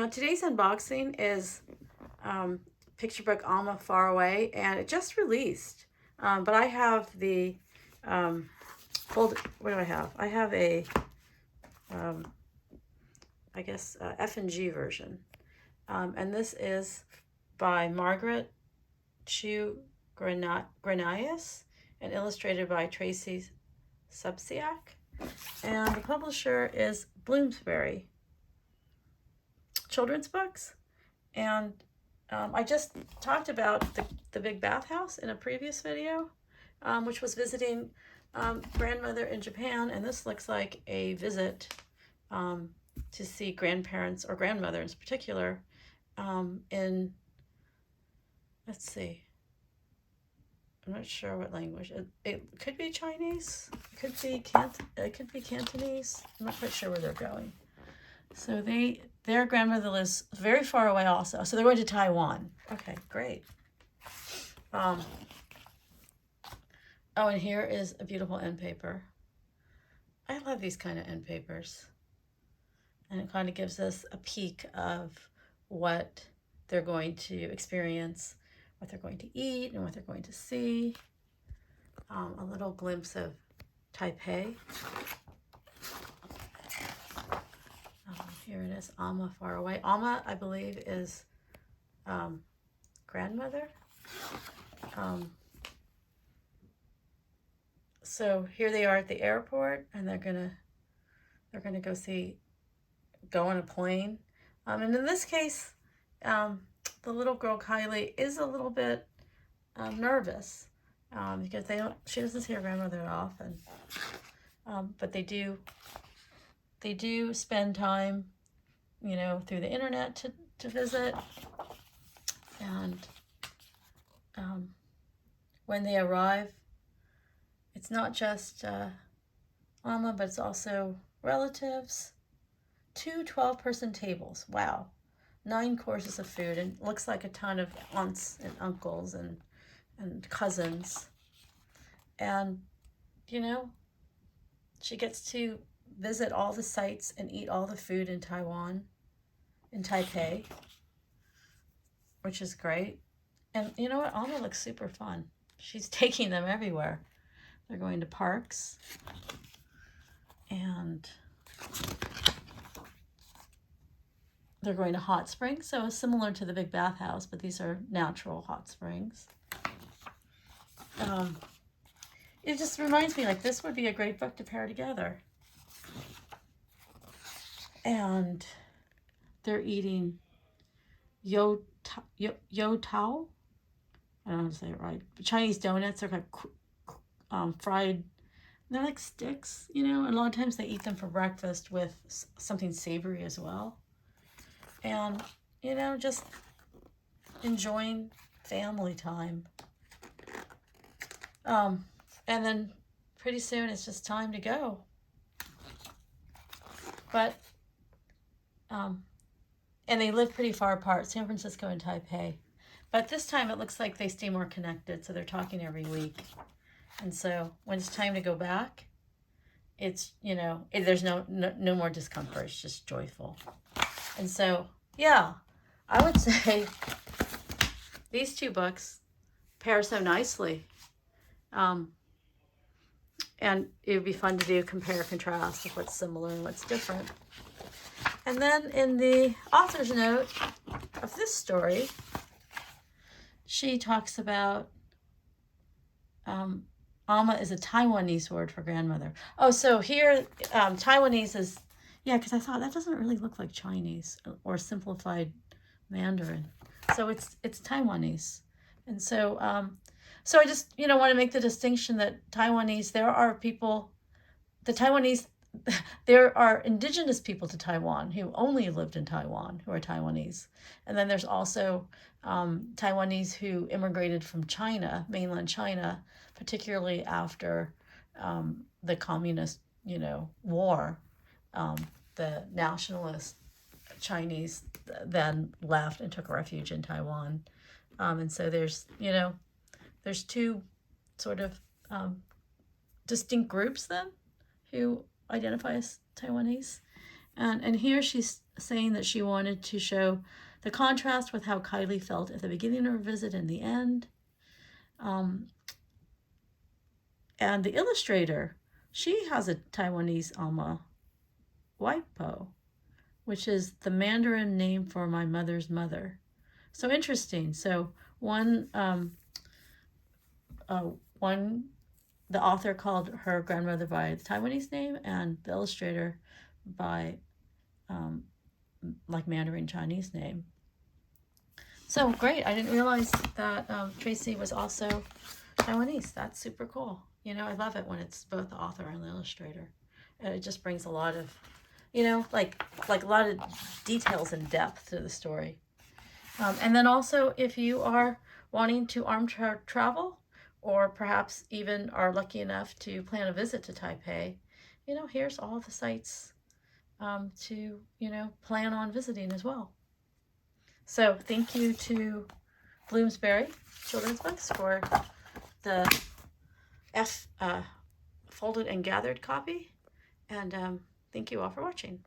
Today's unboxing is picture book Amah Faraway, and it just released. But I have the what do I have? I have a I guess F&G version, and this is by Margaret, Chiu, Greanias, and illustrated by Tracy, Subisak, and the publisher is Bloomsbury Children's Books. And I just talked about the big bathhouse in a previous video, which was visiting grandmother in Japan, and this looks like a visit to see grandparents, or grandmother in particular, in, let's see, I'm not sure what language. It could be Chinese, it could be Cantonese. I'm not quite sure where they're going. So their grandmother lives very far away also. So they're going to Taiwan. Okay, great. Oh, and here is a beautiful end paper. I love these kind of end papers. And it kind of gives us a peek of what they're going to experience, what they're going to eat, and what they're going to see. A little glimpse of Taipei. Here it is, Amah Faraway. Amah, I believe, is grandmother. So here they are at the airport, and they're gonna go on a plane. And in this case, the little girl Kylie is a little bit nervous because she doesn't see her grandmother often. But they do spend time, through the internet to visit. And when they arrive, it's not just Amah, but it's also relatives. 2 12-person tables. Wow. 9 courses of food, and looks like a ton of aunts and uncles and cousins. And, she gets to visit all the sites and eat all the food in Taiwan, in Taipei, which is great. And you know what? Amah looks super fun. She's taking them everywhere. They're going to parks, and they're going to hot springs, so similar to the big bathhouse, but these are natural hot springs. It just reminds me, like, this would be a great book to pair together. And they're eating yo tao. I don't know how to say it right. Chinese donuts are like fried. They're like sticks, and a lot of times they eat them for breakfast with something savory as well. And, just enjoying family time. And then pretty soon it's just time to go. But, and they live pretty far apart, San Francisco and Taipei. But this time it looks like they stay more connected, so they're talking every week. And so when it's time to go back, it's, there's no more discomfort. It's just joyful. And so, yeah, I would say these 2 books pair so nicely. And it would be fun to do compare contrast of what's similar and what's different. And then in the author's note of this story, she talks about Amah is a Taiwanese word for grandmother. Oh, so here Taiwanese is, yeah, because I thought that doesn't really look like Chinese or simplified Mandarin. So it's Taiwanese. And so so I just, want to make the distinction that Taiwanese, there are indigenous people to Taiwan who only lived in Taiwan, who are Taiwanese. And then there's also Taiwanese who immigrated from China, mainland China, particularly after the communist, war. The nationalist Chinese then left and took refuge in Taiwan. And so there's 2 sort of distinct groups then who identify as Taiwanese. And here she's saying that she wanted to show the contrast with how Kylie felt at the beginning of her visit and the end. And the illustrator, she has a Taiwanese Amah Faraway, which is the Mandarin name for my mother's mother. So interesting. So one the author called her grandmother by the Taiwanese name, and the illustrator by like Mandarin Chinese name. So great. I didn't realize that Tracy was also Taiwanese. That's super cool. You know, I love it when it's both the author and the illustrator. And it just brings a lot of, you know, like a lot of details and depth to the story. And then also, if you are wanting to armchair travel, or perhaps even are lucky enough to plan a visit to Taipei, you know, here's all the sites to, you know, plan on visiting as well. So thank you to Bloomsbury Children's Books for the folded and gathered copy. And thank you all for watching.